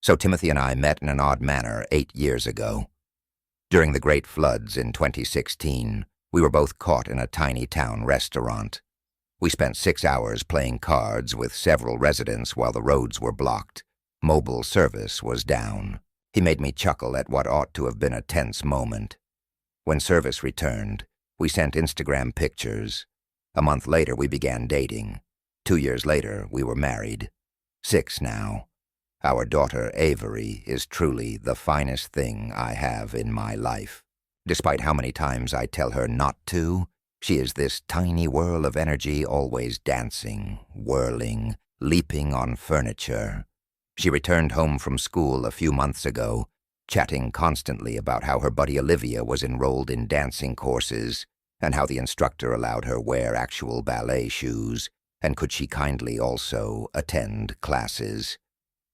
So Timothy and I met in an odd manner 8 years ago. During the great floods in 2016, we were both caught in a tiny town restaurant. We spent 6 hours playing cards with several residents while the roads were blocked. Mobile service was down. He made me chuckle at what ought to have been a tense moment. When service returned, we sent Instagram pictures. A month later, we began dating. 2 years later, we were married. 6 now. Our daughter, Avery, is truly the finest thing I have in my life. Despite how many times I tell her not to, she is this tiny whirl of energy, always dancing, whirling, leaping on furniture. She returned home from school a few months ago, chatting constantly about how her buddy Olivia was enrolled in dancing courses and how the instructor allowed her wear actual ballet shoes, and could she kindly also attend classes.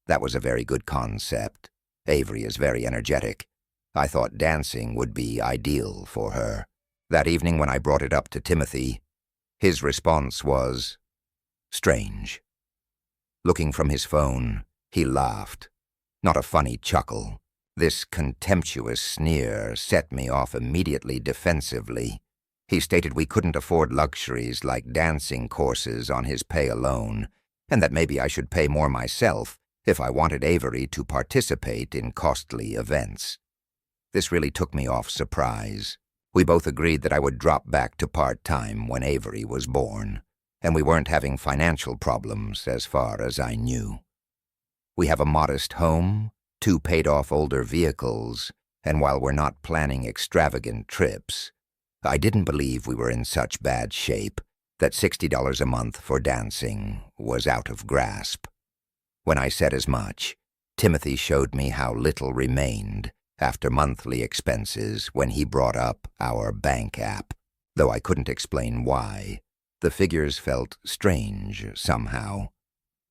That was a very good concept. Avery is very energetic. I thought dancing would be ideal for her. That evening when I brought it up to Timothy, his response was strange. Looking from his phone, he laughed. Not a funny chuckle. This contemptuous sneer set me off immediately defensively. He stated we couldn't afford luxuries like dancing courses on his pay alone, and that maybe I should pay more myself if I wanted Avery to participate in costly events. This really took me off surprise. We both agreed that I would drop back to part-time when Avery was born, and we weren't having financial problems as far as I knew. We have a modest home, 2 paid-off older vehicles, and while we're not planning extravagant trips, I didn't believe we were in such bad shape that $60 a month for dancing was out of grasp. When I said as much, Timothy showed me how little remained after monthly expenses when he brought up our bank app. Though I couldn't explain why, the figures felt strange somehow.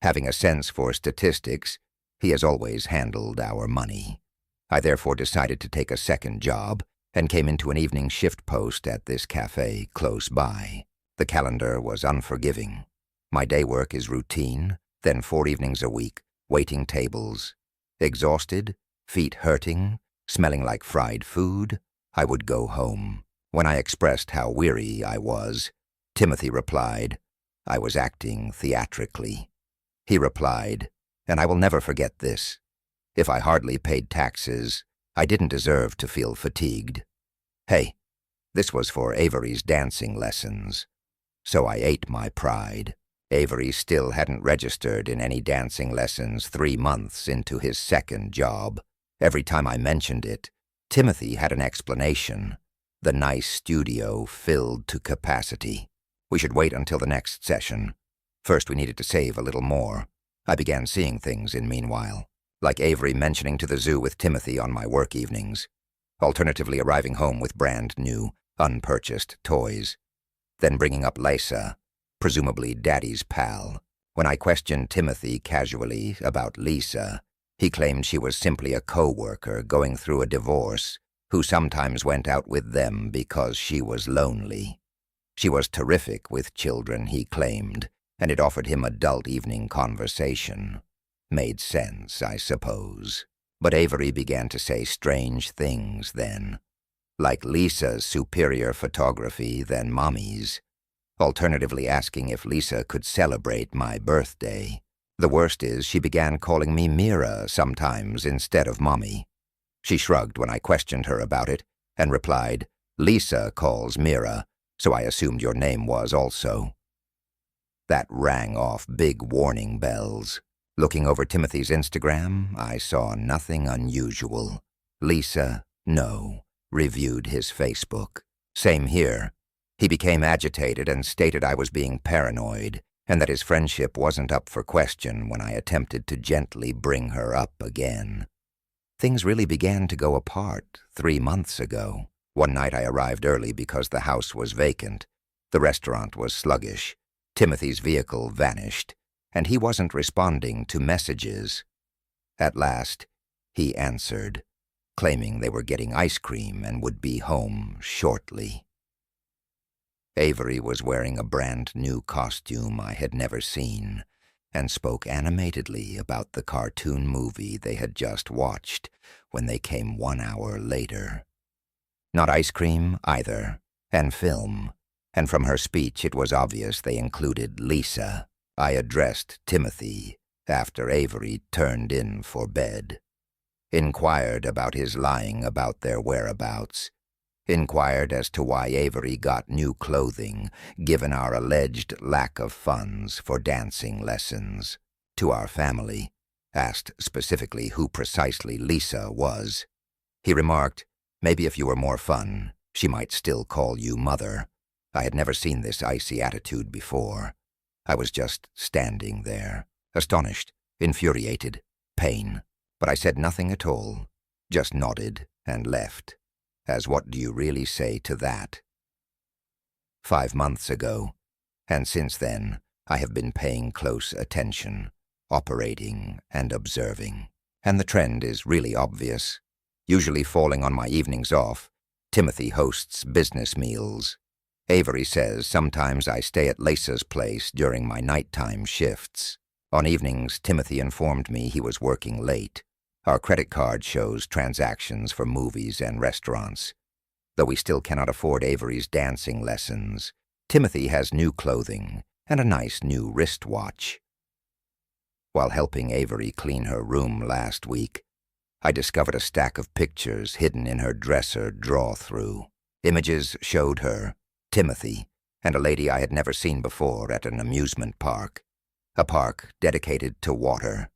Having a sense for statistics, he has always handled our money. I therefore decided to take a second job and came into an evening shift post at this cafe close by. The calendar was unforgiving. My day work is routine, then 4 evenings a week, waiting tables. Exhausted, feet hurting, smelling like fried food, I would go home. When I expressed how weary I was, Timothy replied, I was acting theatrically. He replied, and I will never forget this, if I hardly paid taxes, I didn't deserve to feel fatigued. Hey, this was for Avery's dancing lessons. So I ate my pride. Avery still hadn't registered in any dancing lessons 3 months into his second job. Every time I mentioned it, Timothy had an explanation. The nice studio filled to capacity. We should wait until the next session. First, we needed to save a little more. I began seeing things in meanwhile, like Avery mentioning to the zoo with Timothy on my work evenings, alternatively arriving home with brand new, unpurchased toys, then bringing up Lisa, presumably Daddy's pal. When I questioned Timothy casually about Lisa, he claimed she was simply a co-worker going through a divorce who sometimes went out with them because she was lonely. She was terrific with children, he claimed, and it offered him adult evening conversation. Made sense, I suppose. But Avery began to say strange things then, like Lisa's superior photography than Mommy's, alternatively asking if Lisa could celebrate my birthday. The worst is she began calling me Mira sometimes instead of Mommy. She shrugged when I questioned her about it and replied, Lisa calls Mira, so I assumed your name was also. That rang off big warning bells. Looking over Timothy's Instagram, I saw nothing unusual. Lisa, no, reviewed his Facebook. Same here. He became agitated and stated I was being paranoid, and that his friendship wasn't up for question when I attempted to gently bring her up again. Things really began to go apart 3 months ago. One night I arrived early because the house was vacant. The restaurant was sluggish. Timothy's vehicle vanished, and he wasn't responding to messages. At last, he answered, claiming they were getting ice cream and would be home shortly. Avery was wearing a brand new costume I had never seen, and spoke animatedly about the cartoon movie they had just watched when they came 1 hour later. Not ice cream, either, and film, and from her speech it was obvious they included Lisa. I addressed Timothy after Avery turned in for bed. Inquired about his lying about their whereabouts. Inquired as to why Avery got new clothing, given our alleged lack of funds for dancing lessons. To our family, asked specifically who precisely Lisa was. He remarked, maybe if you were more fun, she might still call you mother. I had never seen this icy attitude before. I was just standing there, astonished, infuriated, pain. But I said nothing at all, just nodded and left. As what do you really say to that? 5 months ago, and since then, I have been paying close attention, operating and observing. And the trend is really obvious. Usually falling on my evenings off, Timothy hosts business meals. Avery says sometimes I stay at Lisa's place during my nighttime shifts. On evenings, Timothy informed me he was working late. Our credit card shows transactions for movies and restaurants. Though we still cannot afford Avery's dancing lessons, Timothy has new clothing and a nice new wristwatch. While helping Avery clean her room last week, I discovered a stack of pictures hidden in her dresser draw-through. Images showed her, Timothy, and a lady I had never seen before at an amusement park. A park dedicated to water.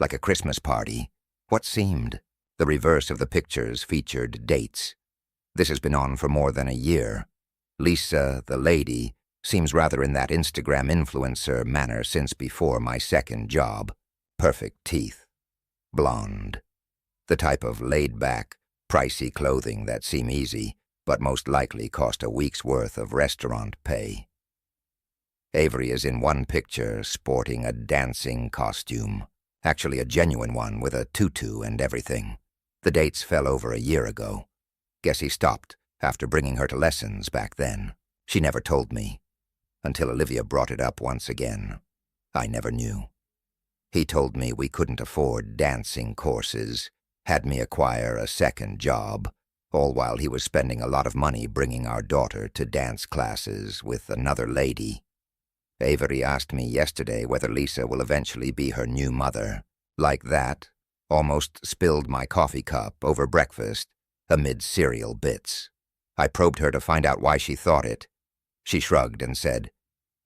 Like a Christmas party. What seemed. The reverse of the pictures featured dates. This has been on for more than a year. Lisa, the lady, seems rather in that Instagram influencer manner since before my second job. Perfect teeth. Blonde. The type of laid-back, pricey clothing that seem easy, but most likely cost a week's worth of restaurant pay. Avery is in one picture sporting a dancing costume. Actually a genuine one with a tutu and everything. The dates fell over a year ago. Guess he stopped after bringing her to lessons back then. She never told me. Until Olivia brought it up once again. I never knew. He told me we couldn't afford dancing courses, had me acquire a second job, all while he was spending a lot of money bringing our daughter to dance classes with another lady. Avery asked me yesterday whether Lisa will eventually be her new mother. Like that, almost spilled my coffee cup over breakfast amid cereal bits. I probed her to find out why she thought it. She shrugged and said,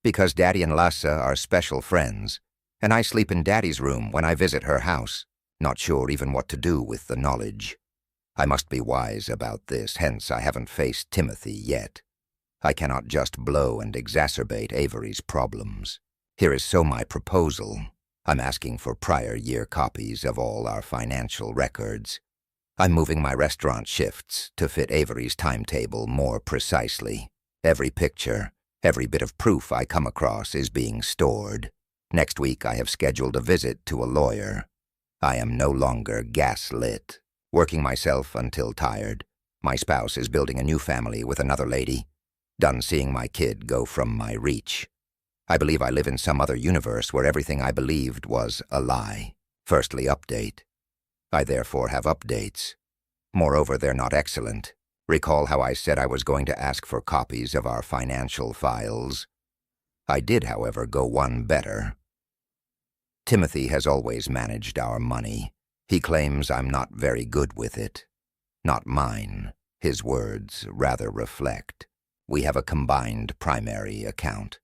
because Daddy and Lassa are special friends, and I sleep in Daddy's room when I visit her house, not sure even what to do with the knowledge. I must be wise about this, hence I haven't faced Timothy yet. I cannot just blow and exacerbate Avery's problems. Here is so my proposal. I'm asking for prior year copies of all our financial records. I'm moving my restaurant shifts to fit Avery's timetable more precisely. Every picture, every bit of proof I come across is being stored. Next week I have scheduled a visit to a lawyer. I am no longer gaslit, working myself until tired. My spouse is building a new family with another lady. Done seeing my kid go from my reach. I believe I live in some other universe where everything I believed was a lie. Firstly, update. I therefore have updates. Moreover, they're not excellent. Recall how I said I was going to ask for copies of our financial files? I did, however, go one better. Timothy has always managed our money. He claims I'm not very good with it. Not mine, his words rather reflect. We have a combined primary account.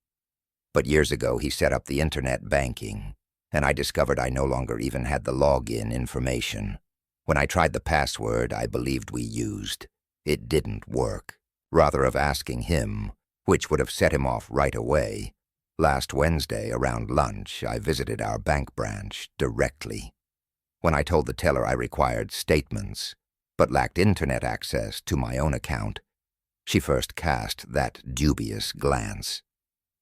But years ago he set up the internet banking, and I discovered I no longer even had the login information. When I tried the password I believed we used, it didn't work. Rather of asking him, which would have set him off right away, last Wednesday around lunch I visited our bank branch directly. When I told the teller I required statements, but lacked internet access to my own account, she first cast that dubious glance.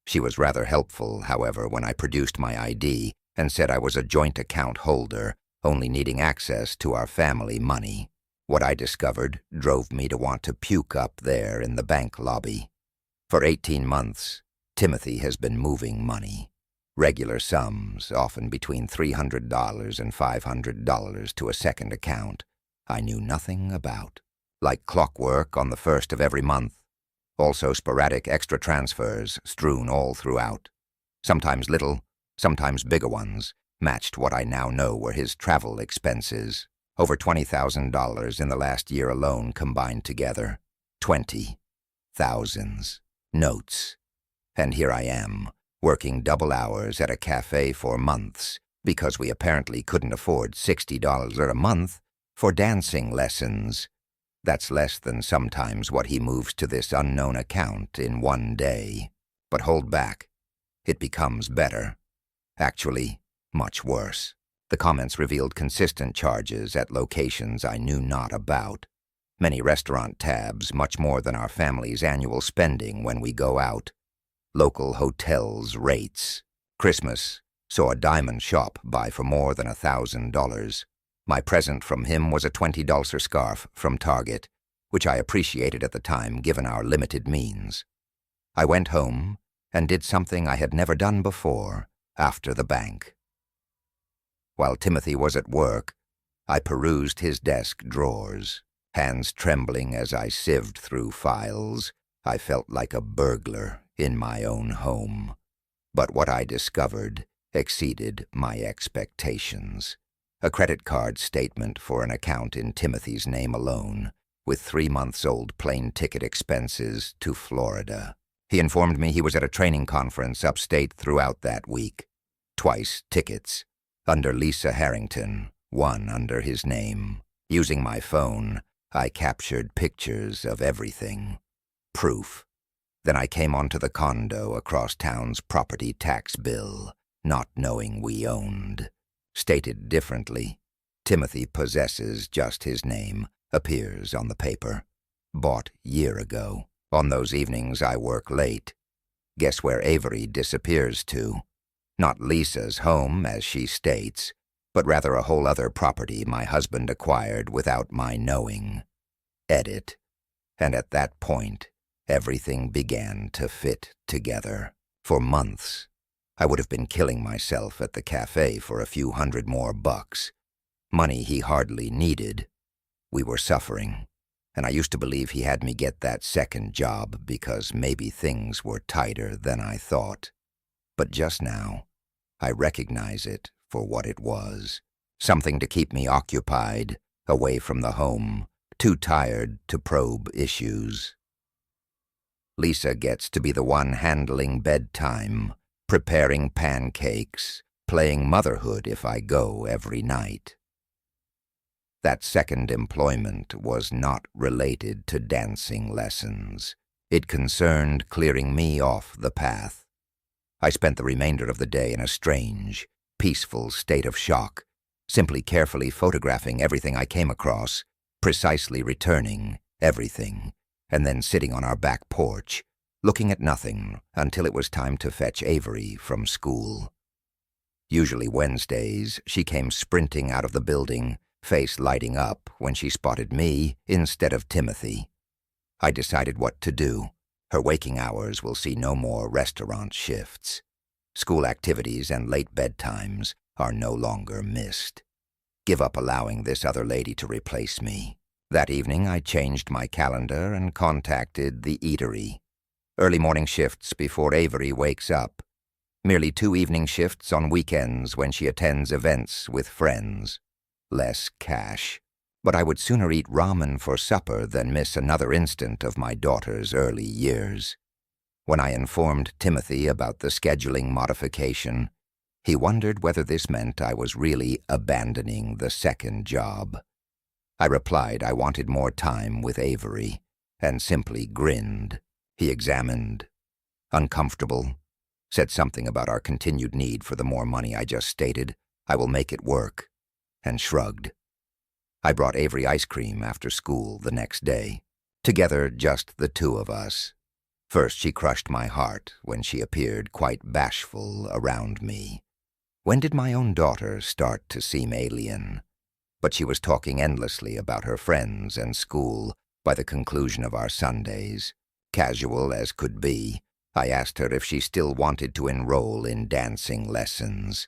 She was rather helpful, however, when I produced my ID and said I was a joint account holder, only needing access to our family money. What I discovered drove me to want to puke up there in the bank lobby. For 18 months, Timothy has been moving money. Regular sums, often between $300 and $500 to a second account, I knew nothing about. Like clockwork on the first of every month. Also sporadic extra transfers strewn all throughout. Sometimes little, sometimes bigger ones, matched what I now know were his travel expenses. Over $20,000 in the last year alone combined together. 20. Thousands. Notes. And here I am, working double hours at a cafe for months, because we apparently couldn't afford $60 a month for dancing lessons. That's less than sometimes what he moves to this unknown account in one day. But hold back. It becomes better. Actually, much worse. The comments revealed consistent charges at locations I knew not about. Many restaurant tabs, much more than our family's annual spending when we go out. Local hotels' rates. Christmas saw a diamond shop buy for more than $1,000. My present from him was a $20 scarf from Target, which I appreciated at the time given our limited means. I went home and did something I had never done before after the bank. While Timothy was at work, I perused his desk drawers. Hands trembling as I sieved through files, I felt like a burglar in my own home. But what I discovered exceeded my expectations. A credit card statement for an account in Timothy's name alone, with 3-month-old plane ticket expenses to Florida. He informed me he was at a training conference upstate throughout that week. Twice tickets, under Lisa Harrington, one under his name. Using my phone, I captured pictures of everything. Proof. Then I came onto the condo across town's property tax bill, not knowing we owned. Stated differently, Timothy possesses just his name, appears on the paper. Bought year ago. On those evenings I work late. Guess where Avery disappears to? Not Lisa's home, as she states, but rather a whole other property my husband acquired without my knowing. Edit. And at that point, everything began to fit together. For months, I would have been killing myself at the cafe for a few $100 more. Money he hardly needed. We were suffering, and I used to believe he had me get that second job because maybe things were tighter than I thought. But just now, I recognize it for what it was. Something to keep me occupied, away from the home, too tired to probe issues. Lisa gets to be the one handling bedtime, preparing pancakes, playing motherhood if I go every night. That second employment was not related to dancing lessons. It concerned clearing me off the path. I spent the remainder of the day in a strange, peaceful state of shock, simply carefully photographing everything I came across, precisely returning everything, and then sitting on our back porch, looking at nothing until it was time to fetch Avery from school. Usually Wednesdays, she came sprinting out of the building, face lighting up when she spotted me instead of Timothy. I decided what to do. Her waking hours will see no more restaurant shifts. School activities and late bedtimes are no longer missed. Give up allowing this other lady to replace me. That evening I changed my calendar and contacted the eatery. Early morning shifts before Avery wakes up. Merely 2 evening shifts on weekends when she attends events with friends. Less cash. But I would sooner eat ramen for supper than miss another instant of my daughter's early years. When I informed Timothy about the scheduling modification, he wondered whether this meant I was really abandoning the second job. I replied I wanted more time with Avery, and simply grinned. He examined. Uncomfortable. Said something about our continued need for the more money I just stated. I will make it work. And shrugged. I brought Avery ice cream after school the next day. Together, just the two of us. First, she crushed my heart when she appeared quite bashful around me. When did my own daughter start to seem alien? But she was talking endlessly about her friends and school by the conclusion of our Sundays, casual as could be, I asked her if she still wanted to enroll in dancing lessons.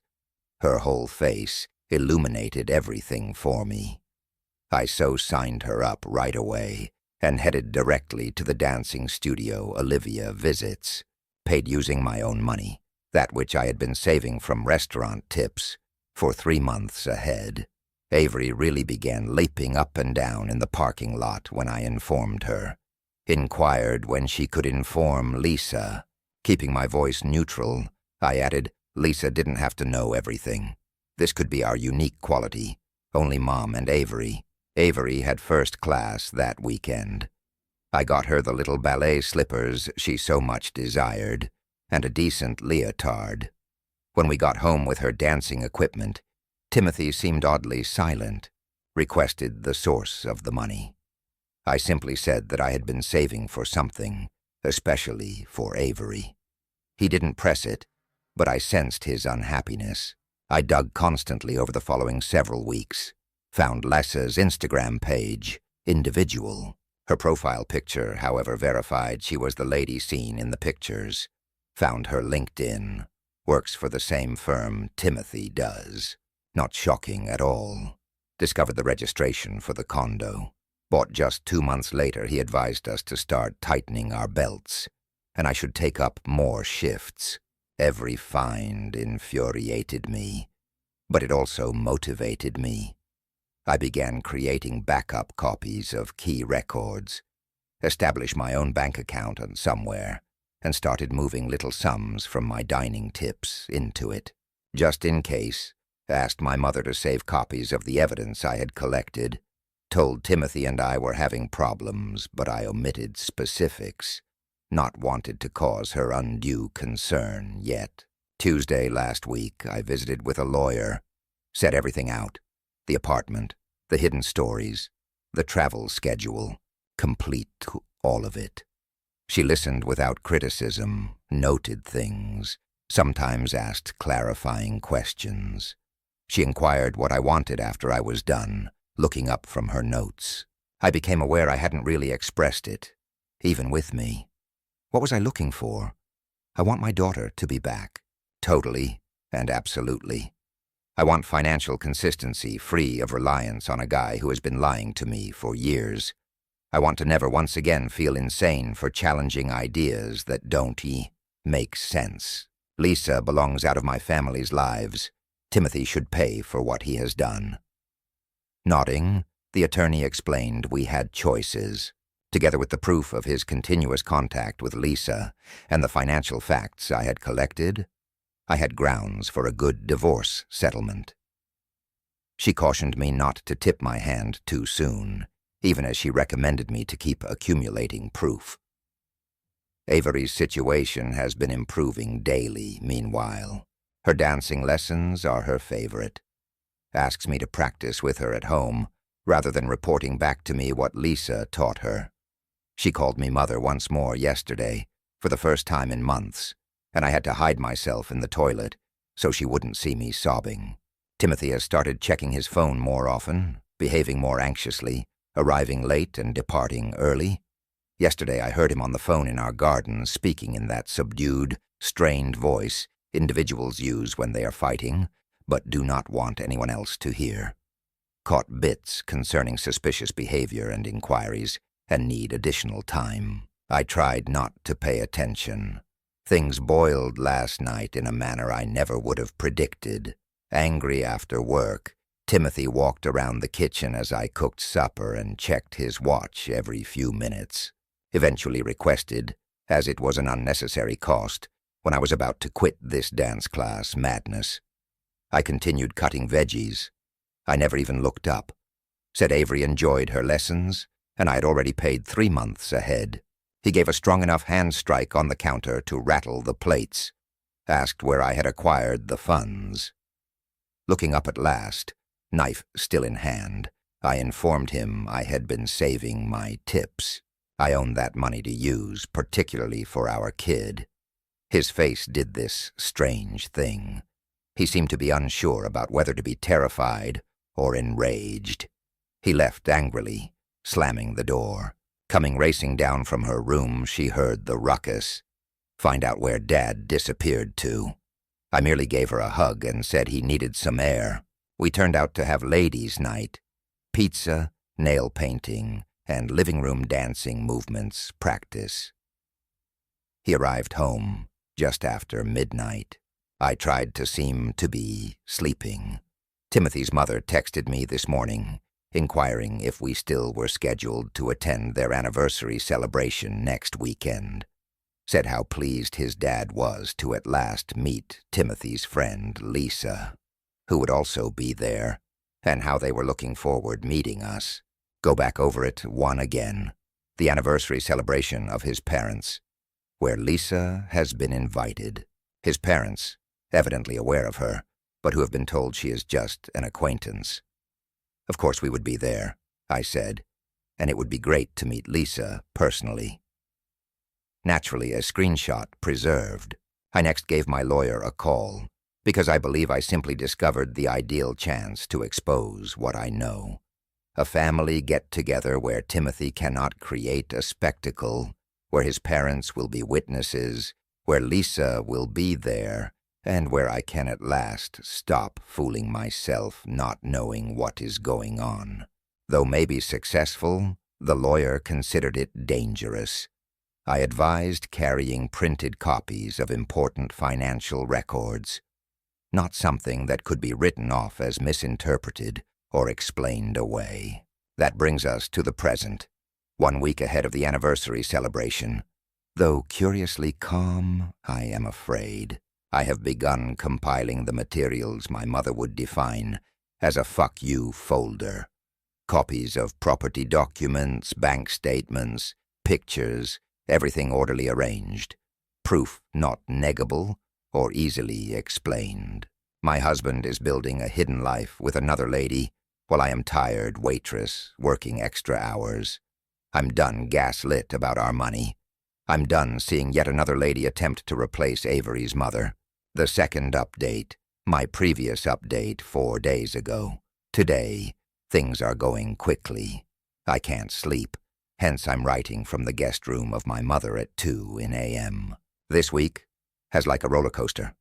Her whole face illuminated everything for me. I so signed her up right away and headed directly to the dancing studio Olivia visits, paid using my own money, that which I had been saving from restaurant tips, for 3 months ahead. Avery really began leaping up and down in the parking lot when I informed her. Inquired when she could inform Lisa. Keeping my voice neutral, I added, Lisa didn't have to know everything. This could be our unique quality, only Mom and Avery. Avery had first class that weekend. I got her the little ballet slippers she so much desired, and a decent leotard. When we got home with her dancing equipment, Timothy seemed oddly silent, requested the source of the money. I simply said that I had been saving for something, especially for Avery. He didn't press it, but I sensed his unhappiness. I dug constantly over the following several weeks, found Lesa's Instagram page, individual. Her profile picture, however, verified she was the lady seen in the pictures. Found her LinkedIn, works for the same firm Timothy does. Not shocking at all. Discovered the registration for the condo. Bought just 2 months later, he advised us to start tightening our belts, and I should take up more shifts. Every find infuriated me, but it also motivated me. I began creating backup copies of key records, established my own bank account on somewhere, and started moving little sums from my dining tips into it. Just in case, asked my mother to save copies of the evidence I had collected, told Timothy and I were having problems, but I omitted specifics, not wanted to cause her undue concern yet. Tuesday last week, I visited with a lawyer, set everything out, the apartment, the hidden stories, the travel schedule, complete all of it. She listened without criticism, noted things, sometimes asked clarifying questions. She inquired what I wanted after I was done, looking up from her notes. I became aware I hadn't really expressed it, even with me. What was I looking for? I want my daughter to be back, totally and absolutely. I want financial consistency, free of reliance on a guy who has been lying to me for years. I want to never once again feel insane for challenging ideas that don't make sense. Lisa belongs out of my family's lives. Timothy should pay for what he has done. Nodding, the attorney explained we had choices. Together with the proof of his continuous contact with Lisa and the financial facts I had collected, I had grounds for a good divorce settlement. She cautioned me not to tip my hand too soon, even as she recommended me to keep accumulating proof. Avery's situation has been improving daily, meanwhile. Her dancing lessons are her favorite. Asks me to practice with her at home, rather than reporting back to me what Lisa taught her. She called me mother once more yesterday, for the first time in months, and I had to hide myself in the toilet so she wouldn't see me sobbing. Timothy has started checking his phone more often, behaving more anxiously, arriving late and departing early. Yesterday I heard him on the phone in our garden speaking in that subdued, strained voice individuals use when they are fighting, but do not want anyone else to hear. Caught bits concerning suspicious behavior and inquiries, and need additional time. I tried not to pay attention. Things boiled last night in a manner I never would have predicted. Angry after work, Timothy walked around the kitchen as I cooked supper and checked his watch every few minutes. Eventually requested, as it was an unnecessary cost, when I was about to quit this dance class madness. I continued cutting veggies. I never even looked up. Said Avery enjoyed her lessons, and I had already paid 3 months ahead. He gave a strong enough hand strike on the counter to rattle the plates. Asked where I had acquired the funds. Looking up at last, knife still in hand, I informed him I had been saving my tips. I owned that money to use, particularly for our kid. His face did this strange thing. He seemed to be unsure about whether to be terrified or enraged. He left angrily, slamming the door. Coming racing down from her room, she heard the ruckus. find out where Dad disappeared to. I merely gave her a hug and said he needed some air. We turned out to have ladies' night. Pizza, nail painting, and living room dancing movements practice. He arrived home just after midnight. I tried to seem to be sleeping. Timothy's mother texted me this morning, inquiring if we still were scheduled to attend their anniversary celebration next weekend. Said how pleased his dad was to at last meet Timothy's friend Lisa, who would also be there, and how they were looking forward meeting us. Go back over it one again. The anniversary celebration of his parents, where Lisa has been invited. His parents, evidently aware of her, but who have been told she is just an acquaintance. Of course we would be there, I said, and it would be great to meet Lisa personally. Naturally, a screenshot preserved. I next gave my lawyer a call, because I believe I simply discovered the ideal chance to expose what I know. A family get-together where Timothy cannot create a spectacle, where his parents will be witnesses, where Lisa will be there, and where I can at last stop fooling myself not knowing what is going on. Though maybe successful, the lawyer considered it dangerous. I advised carrying printed copies of important financial records, not something that could be written off as misinterpreted or explained away. That brings us to the present, 1 week ahead of the anniversary celebration. Though curiously calm, I am afraid. I have begun compiling the materials my mother would define as a fuck you folder. Copies of property documents, bank statements, pictures, everything orderly arranged. Proof not negable or easily explained. My husband is building a hidden life with another lady, while I am tired waitress, working extra hours. I'm done gaslit about our money. I'm done seeing yet another lady attempt to replace Avery's mother. The second update, my previous update 4 days ago. Today, things are going quickly. I can't sleep, hence I'm writing from the guest room of my mother at 2 a.m. This week has like a roller coaster.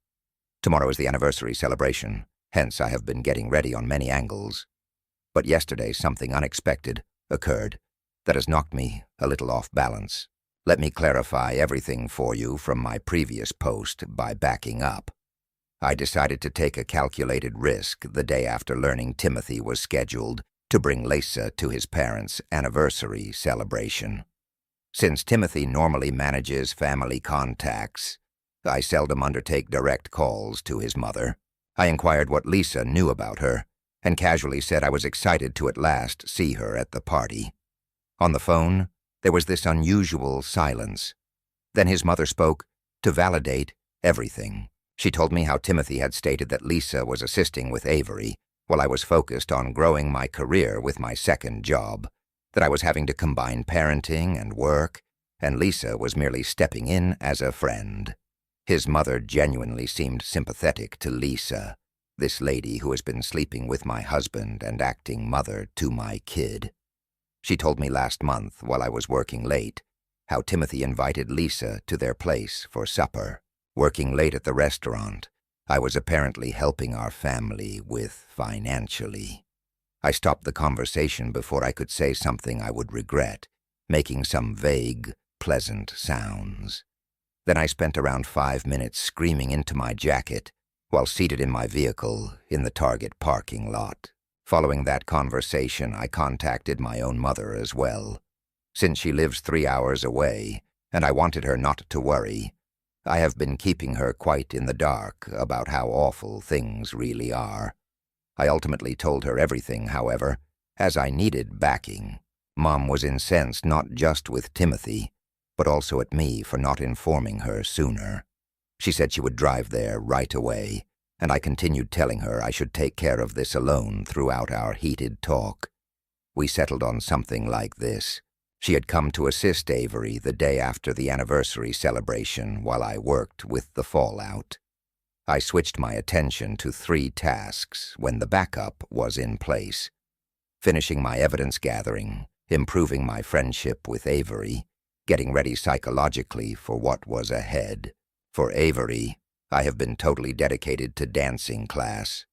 Tomorrow is the anniversary celebration, hence I have been getting ready on many angles. But yesterday something unexpected occurred that has knocked me a little off balance. Let me clarify everything for you from my previous post by backing up. I decided to take a calculated risk the day after learning Timothy was scheduled to bring Lisa to his parents' anniversary celebration. Since Timothy normally manages family contacts, I seldom undertake direct calls to his mother. I inquired what Lisa knew about her, and casually said I was excited to at last see her at the party. On the phone, there was this unusual silence. Then his mother spoke to validate everything. She told me how Timothy had stated that Lisa was assisting with Avery, while I was focused on growing my career with my second job, that I was having to combine parenting and work, and Lisa was merely stepping in as a friend. His mother genuinely seemed sympathetic to Lisa, this lady who has been sleeping with my husband and acting mother to my kid. She told me last month, while I was working late, how Timothy invited Lisa to their place for supper. Working late at the restaurant, I was apparently helping our family with financially. I stopped the conversation before I could say something I would regret, making some vague, pleasant sounds. Then I spent around 5 minutes screaming into my jacket while seated in my vehicle in the Target parking lot. Following that conversation, I contacted my own mother as well. Since she lives 3 hours away, and I wanted her not to worry, I have been keeping her quite in the dark about how awful things really are. I ultimately told her everything, however, as I needed backing. Mom was incensed not just with Timothy, but also at me for not informing her sooner. She said she would drive there right away, and I continued telling her I should take care of this alone throughout our heated talk. We settled on something like this. She had come to assist Avery the day after the anniversary celebration while I worked with the fallout. I switched my attention to 3 tasks when the backup was in place: finishing my evidence gathering, improving my friendship with Avery, getting ready psychologically for what was ahead. For Avery, I have been totally dedicated to dancing class.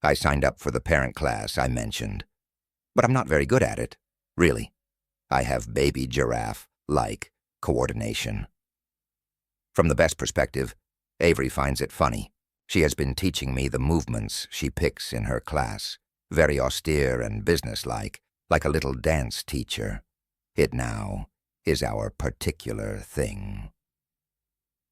I signed up for the parent class I mentioned, but I'm not very good at it, really. I have baby giraffe-like coordination. From the best perspective, Avery finds it funny. She has been teaching me the movements she picks in her class, very austere and businesslike, like a little dance teacher. It now is our particular thing.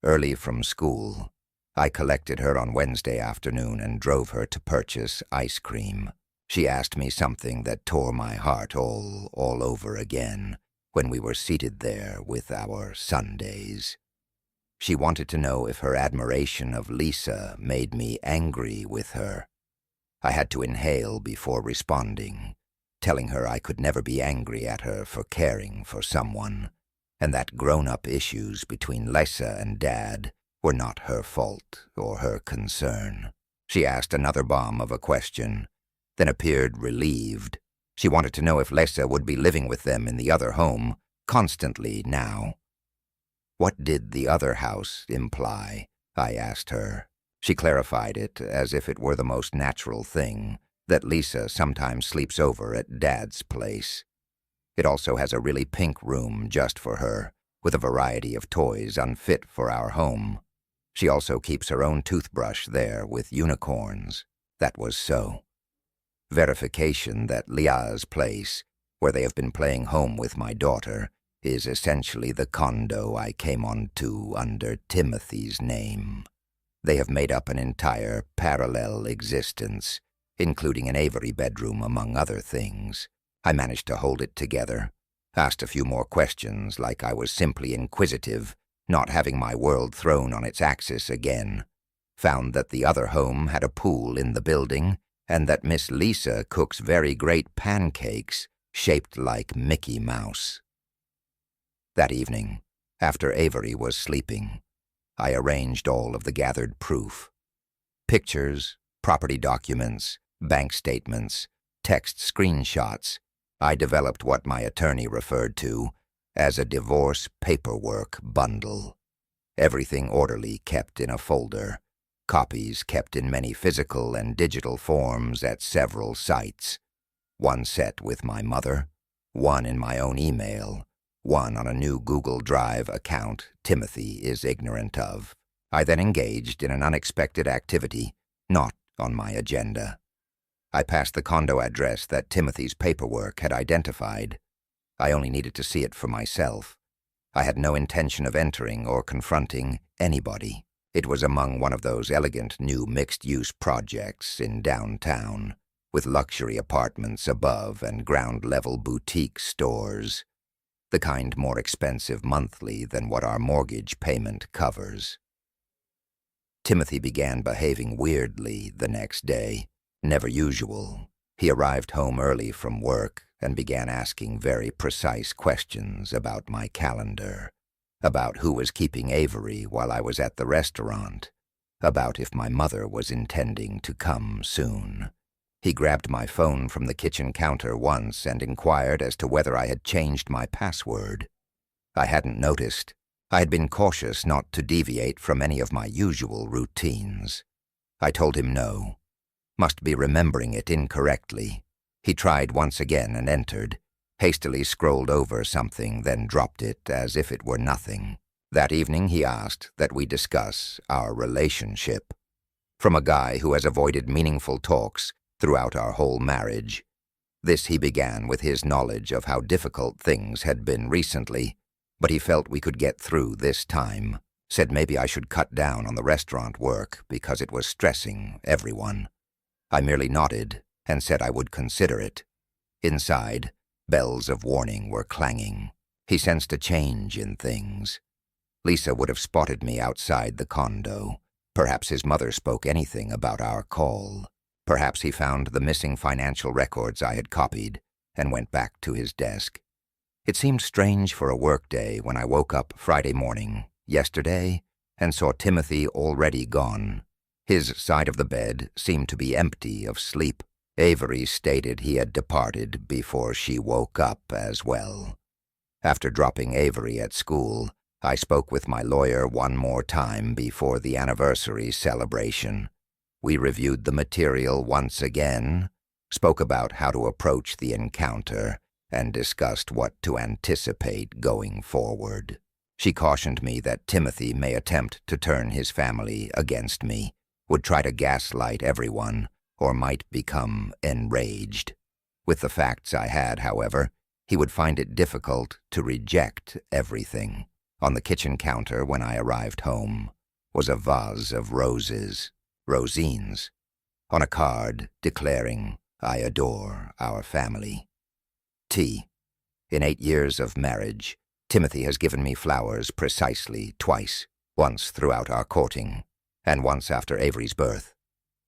Early from school, I collected her on Wednesday afternoon and drove her to purchase ice cream. She asked me something that tore my heart all over again when we were seated there with our sundaes. She wanted to know if her admiration of Lisa made me angry with her. I had to inhale before responding, telling her I could never be angry at her for caring for someone, and that grown-up issues between Lisa and Dad were not her fault or her concern. She asked another bomb of a question, then appeared relieved. She wanted to know if Lisa would be living with them in the other home constantly now. What did the other house imply? I asked her. She clarified it as if it were the most natural thing, that Lisa sometimes sleeps over at Dad's place. It also has a really pink room just for her, with a variety of toys unfit for our home. She also keeps her own toothbrush there with unicorns. That was so. Verification that Leah's place, where they have been playing home with my daughter, is essentially the condo I came onto under Timothy's name. They have made up an entire parallel existence, including an Avery bedroom among other things. I managed to hold it together, asked a few more questions like I was simply inquisitive, not having my world thrown on its axis again, found that the other home had a pool in the building, and that Miss Lisa cooks very great pancakes shaped like Mickey Mouse. That evening, after Avery was sleeping, I arranged all of the gathered proof. Pictures, property documents, bank statements, text screenshots. I developed what my attorney referred to as a divorce paperwork bundle. Everything orderly kept in a folder, copies kept in many physical and digital forms at several sites. One set with my mother, one in my own email, one on a new Google Drive account Timothy is ignorant of. I then engaged in an unexpected activity, not on my agenda. I passed the condo address that Timothy's paperwork had identified. I only needed to see it for myself. I had no intention of entering or confronting anybody. It was among one of those elegant new mixed-use projects in downtown, with luxury apartments above and ground-level boutique stores, the kind more expensive monthly than what our mortgage payment covers. Timothy began behaving weirdly the next day, never usual. He arrived home early from work and began asking very precise questions about my calendar, about who was keeping Avery while I was at the restaurant, about if my mother was intending to come soon. He grabbed my phone from the kitchen counter once and inquired as to whether I had changed my password. I hadn't noticed. I had been cautious not to deviate from any of my usual routines. I told him no. Must be remembering it incorrectly. He tried once again and entered, hastily scrolled over something, then dropped it as if it were nothing. That evening he asked that we discuss our relationship. From a guy who has avoided meaningful talks throughout our whole marriage. This he began with his knowledge of how difficult things had been recently, but he felt we could get through this time, said maybe I should cut down on the restaurant work because it was stressing everyone. I merely nodded and said I would consider it. Inside, bells of warning were clanging. He sensed a change in things. Lisa would have spotted me outside the condo. Perhaps his mother spoke anything about our call. Perhaps he found the missing financial records I had copied and went back to his desk. It seemed strange for a workday when I woke up Friday morning, yesterday, and saw Timothy already gone. His side of the bed seemed to be empty of sleep. Avery stated he had departed before she woke up as well. After dropping Avery at school, I spoke with my lawyer one more time before the anniversary celebration. We reviewed the material once again, spoke about how to approach the encounter, and discussed what to anticipate going forward. She cautioned me that Timothy may attempt to turn his family against me, would try to gaslight everyone, or might become enraged. With the facts I had, however, he would find it difficult to reject everything. On the kitchen counter when I arrived home was a vase of roses, rosines, on a card declaring, "I adore our family." T. In 8 years of marriage, Timothy has given me flowers precisely twice, once throughout our courting, and once after Avery's birth.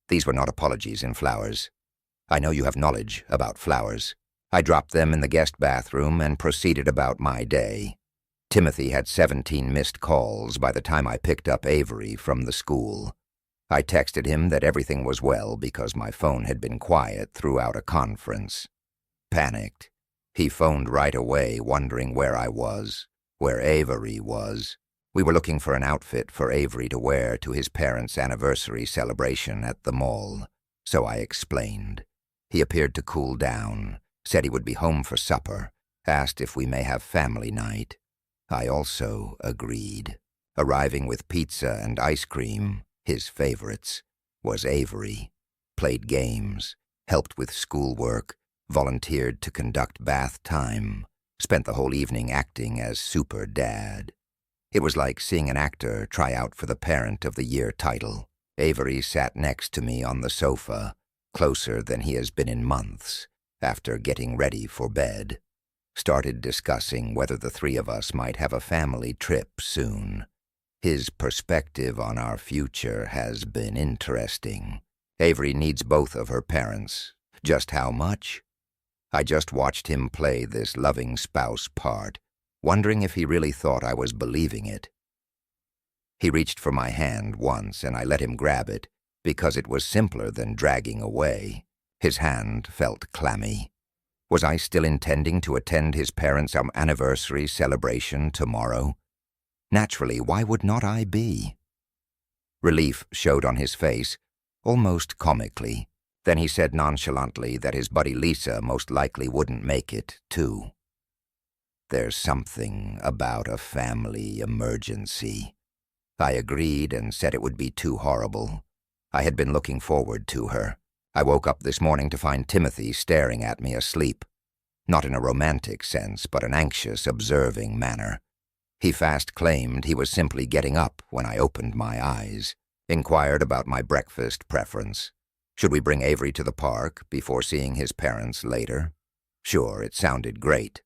These were not apologies in flowers. I know you have knowledge about flowers. I dropped them in the guest bathroom and proceeded about my day. Timothy had 17 missed calls by the time I picked up Avery from the school. I texted him that everything was well because my phone had been quiet throughout a conference. Panicked, he phoned right away wondering where I was, where Avery was. We were looking for an outfit for Avery to wear to his parents' anniversary celebration at the mall, so I explained. He appeared to cool down, said he would be home for supper, asked if we may have family night. I also agreed. Arriving with pizza and ice cream, his favorites, was Avery. Played games, helped with schoolwork, volunteered to conduct bath time, spent the whole evening acting as Super Dad. It was like seeing an actor try out for the Parent of the Year title. Avery sat next to me on the sofa, closer than he has been in months, after getting ready for bed. Started discussing whether the three of us might have a family trip soon. His perspective on our future has been interesting. Avery needs both of her parents. Just how much? I just watched him play this loving spouse part, wondering if he really thought I was believing it. He reached for my hand once, and I let him grab it, because it was simpler than dragging away. His hand felt clammy. Was I still intending to attend his parents' anniversary celebration tomorrow? Naturally, why would not I be? Relief showed on his face, almost comically. Then he said nonchalantly that his buddy Lisa most likely wouldn't make it, too. There's something about a family emergency. I agreed and said it would be too horrible. I had been looking forward to her. I woke up this morning to find Timothy staring at me asleep. Not in a romantic sense, but an anxious, observing manner. He fast claimed he was simply getting up when I opened my eyes. Inquired about my breakfast preference. Should we bring Avery to the park before seeing his parents later? Sure, it sounded great.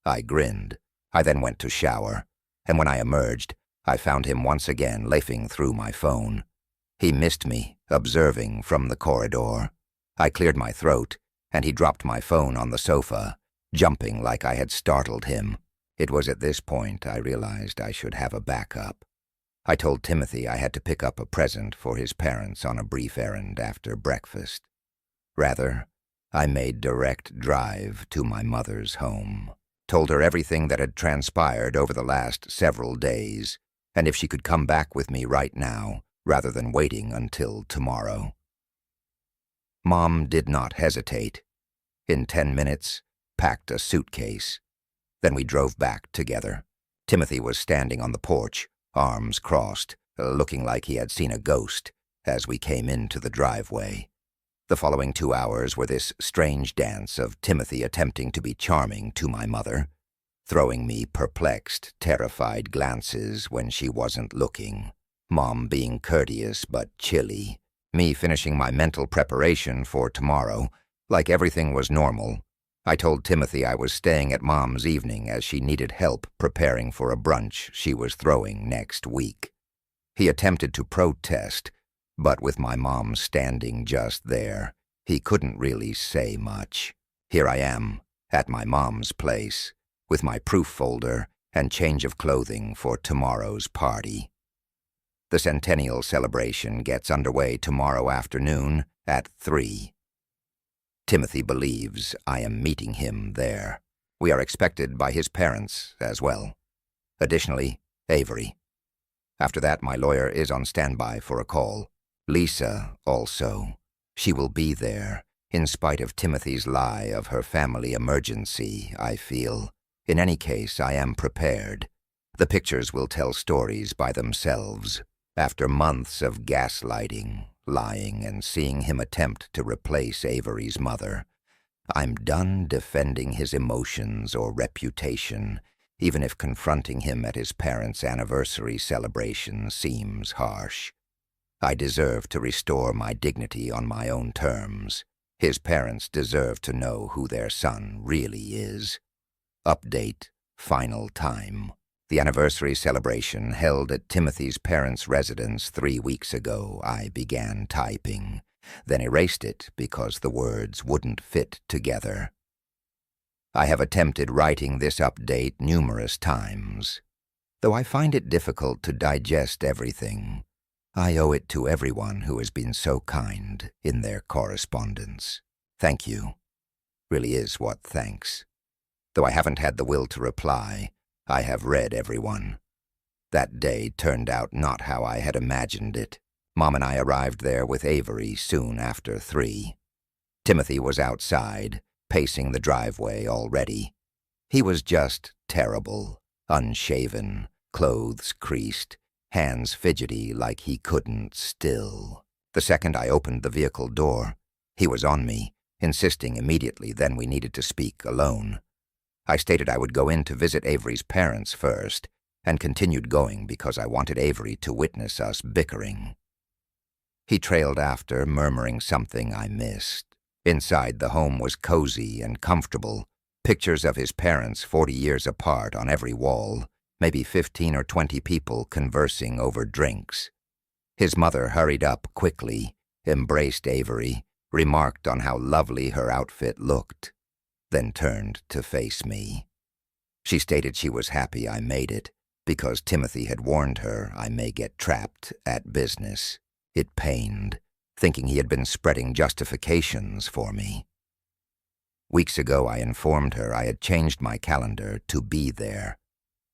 I grinned. I then went to shower, and when I emerged, I found him once again leafing through my phone. He missed me, observing from the corridor. I cleared my throat, and he dropped my phone on the sofa, jumping like I had startled him. It was at this point I realized I should have a backup. I told Timothy I had to pick up a present for his parents on a brief errand after breakfast. Rather, I made direct drive to my mother's home. Told her everything that had transpired over the last several days, and if she could come back with me right now, rather than waiting until tomorrow. Mom did not hesitate. In 10 minutes, packed a suitcase. Then we drove back together. Timothy was standing on the porch, arms crossed, looking like he had seen a ghost, as we came into the driveway. The following 2 hours were this strange dance of Timothy attempting to be charming to my mother, throwing me perplexed, terrified glances when she wasn't looking, Mom being courteous but chilly, me finishing my mental preparation for tomorrow, like everything was normal. I told Timothy I was staying at Mom's evening as she needed help preparing for a brunch she was throwing next week. He attempted to protest, but with my mom standing just there, he couldn't really say much. Here I am, at my mom's place, with my proof folder and change of clothing for tomorrow's party. The centennial celebration gets underway tomorrow afternoon at 3. Timothy believes I am meeting him there. We are expected by his parents as well. Additionally, Avery. After that, my lawyer is on standby for a call. Lisa also. She will be there, in spite of Timothy's lie of her family emergency, I feel. In any case, I am prepared. The pictures will tell stories by themselves. After months of gaslighting, lying, and seeing him attempt to replace Avery's mother, I'm done defending his emotions or reputation, even if confronting him at his parents' anniversary celebration seems harsh. I deserve to restore my dignity on my own terms. His parents deserve to know who their son really is. Update, final time. The anniversary celebration held at Timothy's parents' residence 3 weeks ago. I began typing, then erased it because the words wouldn't fit together. I have attempted writing this update numerous times. Though I find it difficult to digest everything, I owe it to everyone who has been so kind in their correspondence. Thank you. Really is what thanks. Though I haven't had the will to reply, I have read everyone. That day turned out not how I had imagined it. Mom and I arrived there with Avery soon after 3. Timothy was outside, pacing the driveway already. He was just terrible, unshaven, clothes creased, hands fidgety like he couldn't still. The second I opened the vehicle door, he was on me, insisting immediately then we needed to speak alone. I stated I would go in to visit Avery's parents first, and continued going because I wanted Avery to witness us bickering. He trailed after, murmuring something I missed. Inside, the home was cozy and comfortable, pictures of his parents 40 years apart on every wall, maybe 15 or 20 people conversing over drinks. His mother hurried up quickly, embraced Avery, remarked on how lovely her outfit looked, then turned to face me. She stated she was happy I made it, because Timothy had warned her I may get trapped at business. It pained, thinking he had been spreading justifications for me. Weeks ago I informed her I had changed my calendar to be there.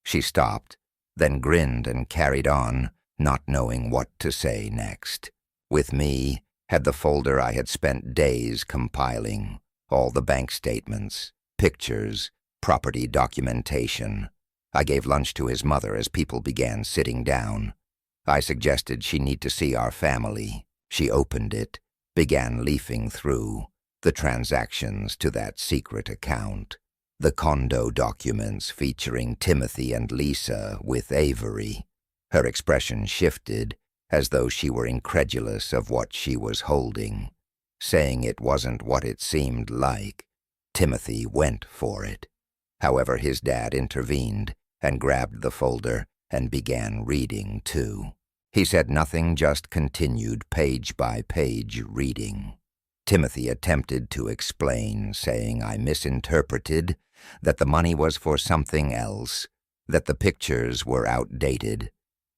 She stopped, then grinned and carried on, not knowing what to say next. With me had the folder I had spent days compiling, all the bank statements, pictures, property documentation. I gave lunch to his mother as people began sitting down. I suggested she need to see our family. She opened it, began leafing through the transactions to that secret account, the condo documents featuring Timothy and Lisa with Avery. Her expression shifted, as though she were incredulous of what she was holding. Saying it wasn't what it seemed like, Timothy went for it. However, his dad intervened and grabbed the folder and began reading too. He said nothing, just continued page by page reading. Timothy attempted to explain, saying I misinterpreted, that the money was for something else, that the pictures were outdated.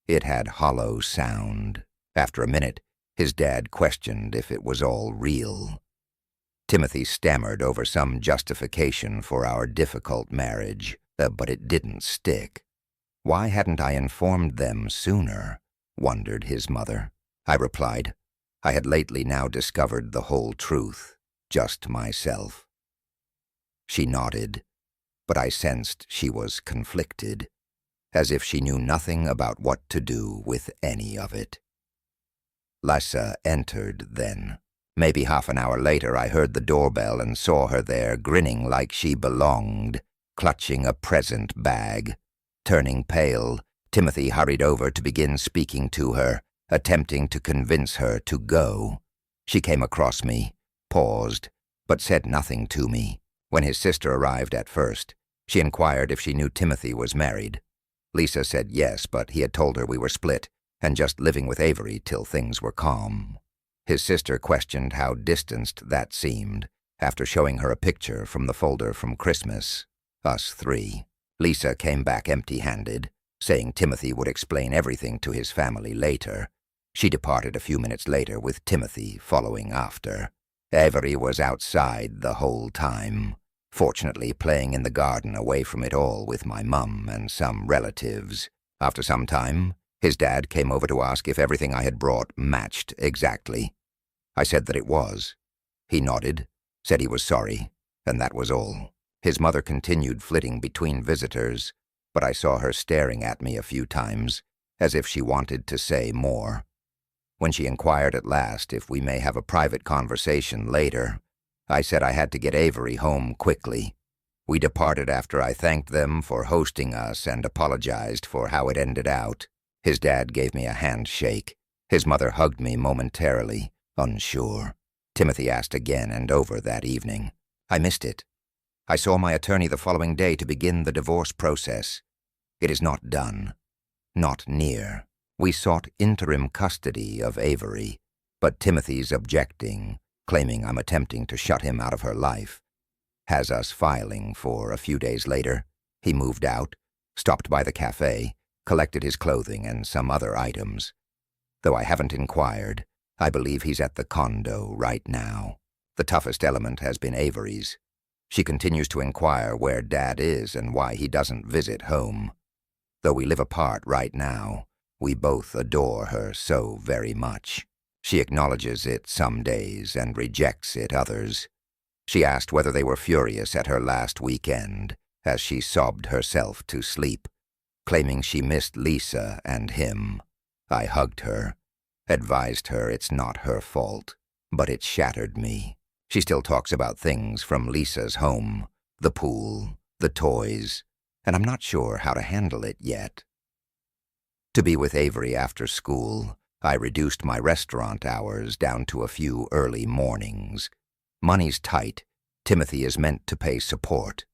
It had hollow sound. After a minute, his dad questioned if it was all real. Timothy stammered over some justification for our difficult marriage, but it didn't stick. Why hadn't I informed them sooner? Wondered his mother. I replied, I had lately now discovered the whole truth, just myself. She nodded, but I sensed she was conflicted, as if she knew nothing about what to do with any of it. Lisa entered then. Maybe half an hour later I heard the doorbell and saw her there, grinning like she belonged, clutching a present bag. Turning pale, Timothy hurried over to begin speaking to her, attempting to convince her to go. She came across me, paused, but said nothing to me. When his sister arrived at first, she inquired if she knew Timothy was married. Lisa said yes, but he had told her we were split and just living with Avery till things were calm. His sister questioned how distanced that seemed, after showing her a picture from the folder from Christmas, us 3. Lisa came back empty-handed, saying Timothy would explain everything to his family later. She departed a few minutes later with Timothy following after. Avery was outside the whole time, fortunately playing in the garden away from it all with my mum and some relatives. After some time, his dad came over to ask if everything I had brought matched exactly. I said that it was. He nodded, said he was sorry, and that was all. His mother continued flitting between visitors, but I saw her staring at me a few times, as if she wanted to say more. When she inquired at last if we may have a private conversation later, I said I had to get Avery home quickly. We departed after I thanked them for hosting us and apologized for how it ended out. His dad gave me a handshake. His mother hugged me momentarily, unsure. Timothy asked again and over that evening. I missed it. I saw my attorney the following day to begin the divorce process. It is not done. Not near. We sought interim custody of Avery, but Timothy's objecting, claiming I'm attempting to shut him out of her life, has us filing for a few days later. He moved out, stopped by the cafe, collected his clothing and some other items. Though I haven't inquired, I believe he's at the condo right now. The toughest element has been Avery's. She continues to inquire where Dad is and why he doesn't visit home. Though we live apart right now, we both adore her so very much. She acknowledges it some days and rejects it others. She asked whether they were furious at her last weekend, as she sobbed herself to sleep, claiming she missed Lisa and him. I hugged her, advised her it's not her fault, but it shattered me. She still talks about things from Lisa's home, the pool, the toys, and I'm not sure how to handle it yet. To be with Avery after school, I reduced my restaurant hours down to a few early mornings. Money's tight. Timothy is meant to pay support,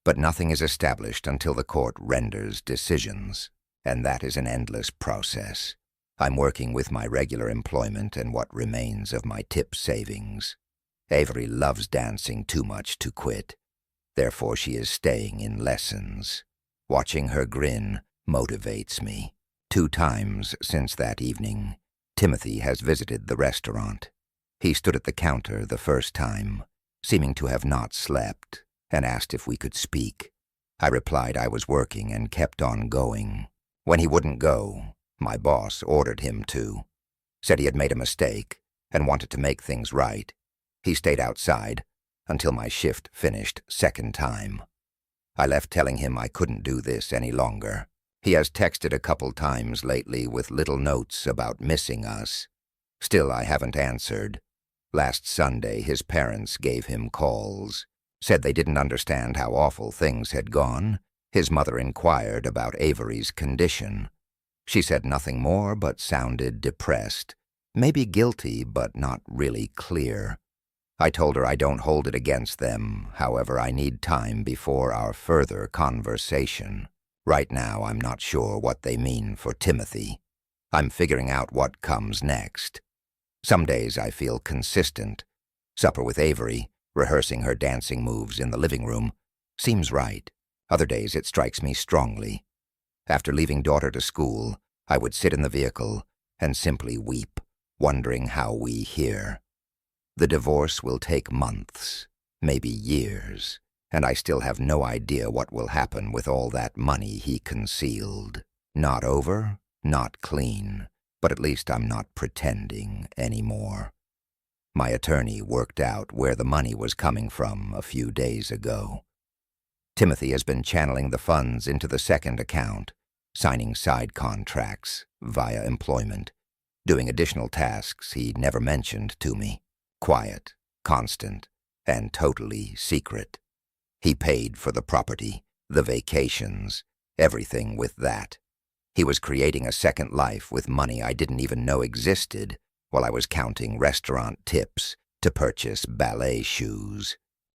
but nothing is established until the court renders decisions, and that is an endless process. I'm working with my regular employment and what remains of my tip savings. Avery loves dancing too much to quit. Therefore she is staying in lessons. Watching her grin motivates me. 2 times since that evening, Timothy has visited the restaurant. He stood at the counter the first time, seeming to have not slept, and asked if we could speak. I replied I was working and kept on going. When he wouldn't go, my boss ordered him to. Said he had made a mistake and wanted to make things right. He stayed outside until my shift finished second time. I left telling him I couldn't do this any longer. He has texted a couple times lately with little notes about missing us. Still, I haven't answered. Last Sunday, his parents gave him calls. Said they didn't understand how awful things had gone. His mother inquired about Avery's condition. She said nothing more but sounded depressed. Maybe guilty, but not really clear. I told her I don't hold it against them, however I need time before our further conversation. Right now I'm not sure what they mean for Timothy. I'm figuring out what comes next. Some days I feel consistent. Supper with Avery, rehearsing her dancing moves in the living room, seems right. Other days it strikes me strongly. After leaving daughter to school, I would sit in the vehicle and simply weep, wondering how we here. The divorce will take months, maybe years, and I still have no idea what will happen with all that money he concealed. Not over, not clean, but at least I'm not pretending anymore. My attorney worked out where the money was coming from a few days ago. Timothy has been channeling the funds into the second account, signing side contracts via employment, doing additional tasks he never mentioned to me. Quiet, constant, and totally secret. He paid for the property, the vacations, everything with that. He was creating a second life with money I didn't even know existed while I was counting restaurant tips to purchase ballet shoes.